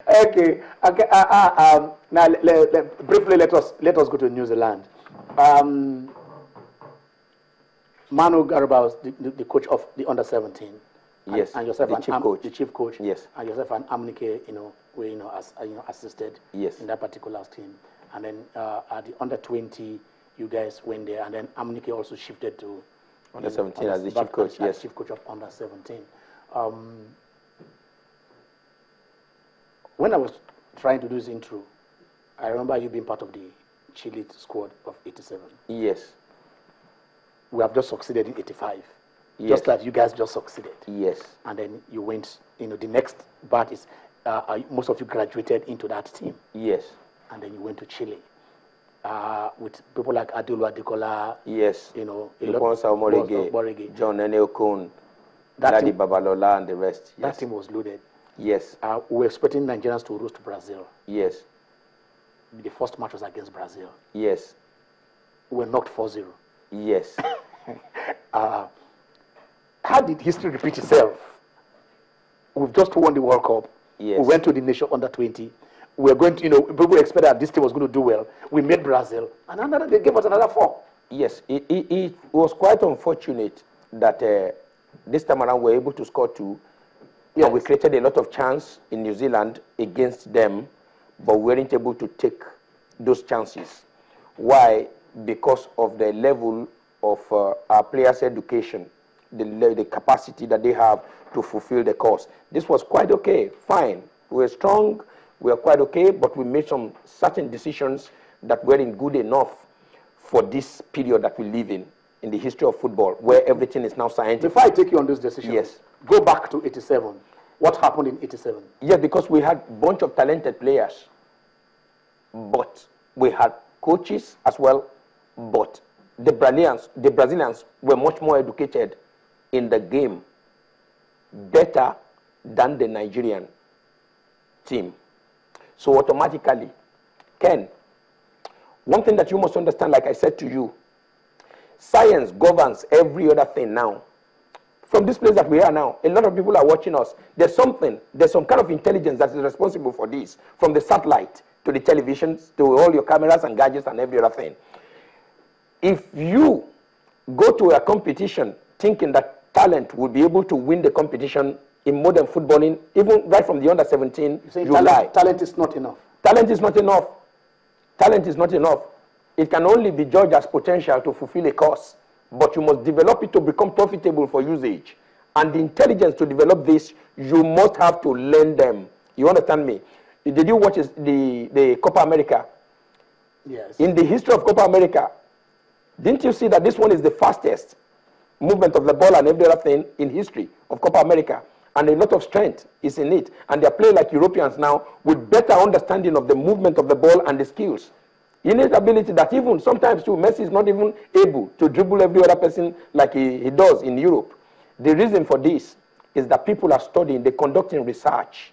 Okay. Okay. Now, briefly, let us go to New Zealand. Manu Garba, the coach of the under-17. Yes. And yourself, the chief coach. The chief coach. Yes. And yourself and Amnike, were assisted. Yes. In that particular team. And then at the under-20, you guys went there, and then Amnike also shifted to under-17 as the chief coach. Yes. Chief coach of under-17. When I was trying to do this intro, I remember you being part of the Chile squad of 87. Yes. We have just succeeded in 85. Yes. Just like you guys just succeeded. Yes. And then you went, the next part is, most of you graduated into that team. Yes. And then you went to Chile. With people like Adulu Adekola. Yes. Morege, John Eneokon, Ladi Babalola, and the rest. Yes. That team was loaded. Yes. We were expecting Nigerians to roast Brazil. Yes. The first match was against Brazil. Yes. We were knocked 4-0. Yes. How did history repeat itself? We've just won the World Cup. Yes. We went to the nation under-20. We were going to, people expected that this team was going to do well. We made Brazil, and they gave us another 4. Yes, it was quite unfortunate that this time around we were able to score 2. Yes. And we created a lot of chance in New Zealand against them, but we weren't able to take those chances. Why? Because of the level of our players' education, the capacity that they have to fulfill the course. This was quite okay, fine. We were strong, we were quite okay, but we made some certain decisions that weren't good enough for this period that we live in the history of football, where everything is now scientific. Before I take you on this decision, yes. Go back to 87. What happened in 87? Yeah, because we had a bunch of talented players, but we had coaches as well, but the Brazilians were much more educated in the game, better than the Nigerian team. So automatically, Ken, one thing that you must understand, like I said to you, science governs every other thing now. From this place that we are now, a lot of people are watching us. There's some kind of intelligence that is responsible for this, from the satellite to the televisions to all your cameras and gadgets and every other thing. If you go to a competition thinking that talent will be able to win the competition in modern footballing, even right from the under-17, you lie. Talent is not enough. Talent is not enough. Talent is not enough. It can only be judged as potential to fulfill a course. But you must develop it to become profitable for usage. And the intelligence to develop this, you must have to learn them. You understand me? Did you watch the Copa America? Yes. In the history of Copa America, didn't you see that this one is the fastest movement of the ball and every other thing in history of Copa America? And a lot of strength is in it. And they are playing like Europeans now with better understanding of the movement of the ball and the skills. Innate ability that even sometimes too, Messi is not even able to dribble every other person like he does in Europe. The reason for this is that people are studying, they're conducting research,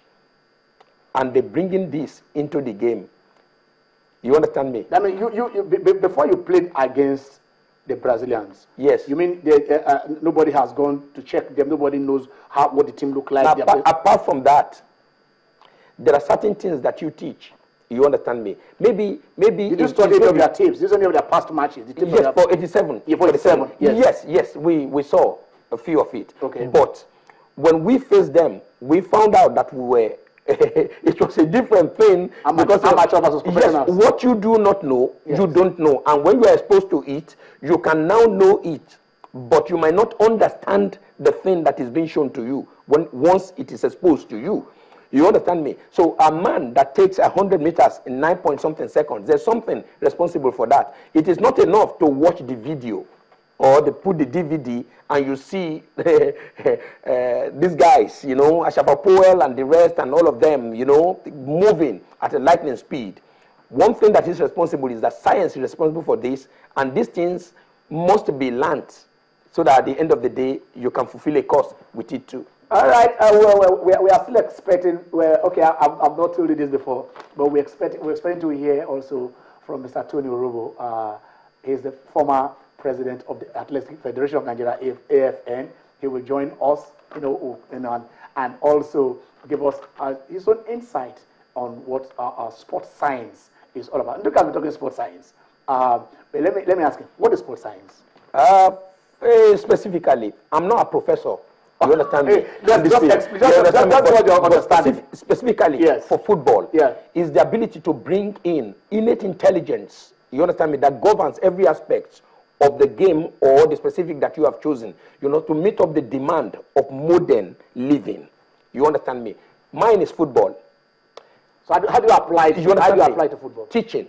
and they're bringing this into the game. You understand me? I mean, before you played against the Brazilians, yes. You mean nobody has gone to check them, nobody knows what the team look like? Apart from that, there are certain things that you teach. You understand me? Maybe. Did you study any of their tapes? Did you study any of their past matches? The yes, for 87. Yeah, for 87. Yes. Yes. We saw a few of it. Okay. But when we faced them, we found out that we were. It was a different thing because amateur versus professionals. Yes, what you do not know, yes. You don't know, and when you are exposed to it, you can now know it, but you might not understand the thing that is being shown to you once it is exposed to you. You understand me? So a man that takes 100 meters in 9-point-something seconds, there's something responsible for that. It is not enough to watch the video or they put the DVD and you see these guys, Ashafa Powell and the rest and all of them, moving at a lightning speed. One thing that is responsible is that science is responsible for this, and these things must be learned so that at the end of the day, you can fulfill a course with it too. All right. We are still expecting. Okay, I've not told you this before, but we're expecting to hear also from Mr. Tony Orobo. He's the former president of the Athletic Federation of Nigeria, AFN. He will join us, and also give us his own insight on what sports science is all about. Look at me talking sports science. But let me ask you, what is sports science? Specifically, I'm not a professor. You understand me? That's what you're understanding. Specifically, yes, for football, yeah, is the ability to bring in innate intelligence, you understand me, that governs every aspect of the game or the specific that you have chosen, you know, to meet up the demand of modern living. You understand me? Mine is football. So how do you apply it? How do you apply to football? Teaching.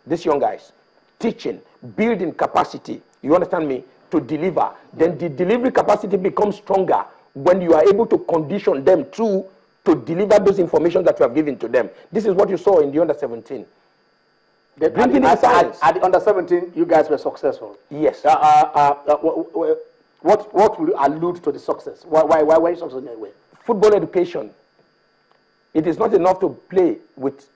These young guys. Teaching. Building capacity. You understand me? To deliver. Then the delivery capacity becomes stronger when you are able to condition them to deliver those information that you have given to them. This is what you saw in the under-17. At the under-17, you guys were successful. Yes. What will you allude to the success? Why were you successful in that way? Football education. It is not enough to play with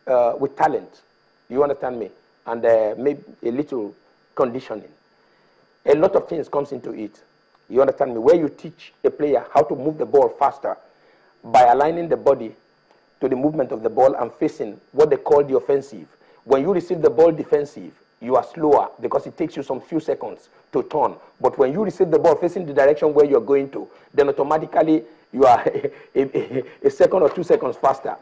talent. You understand me? And maybe a little conditioning. A lot of things comes into it. You understand me? Where you teach a player how to move the ball faster by aligning the body to the movement of the ball and facing what they call the offensive. When you receive the ball defensive, you are slower because it takes you some few seconds to turn. But when you receive the ball facing the direction where you're going to, then automatically you are a second or 2 seconds faster.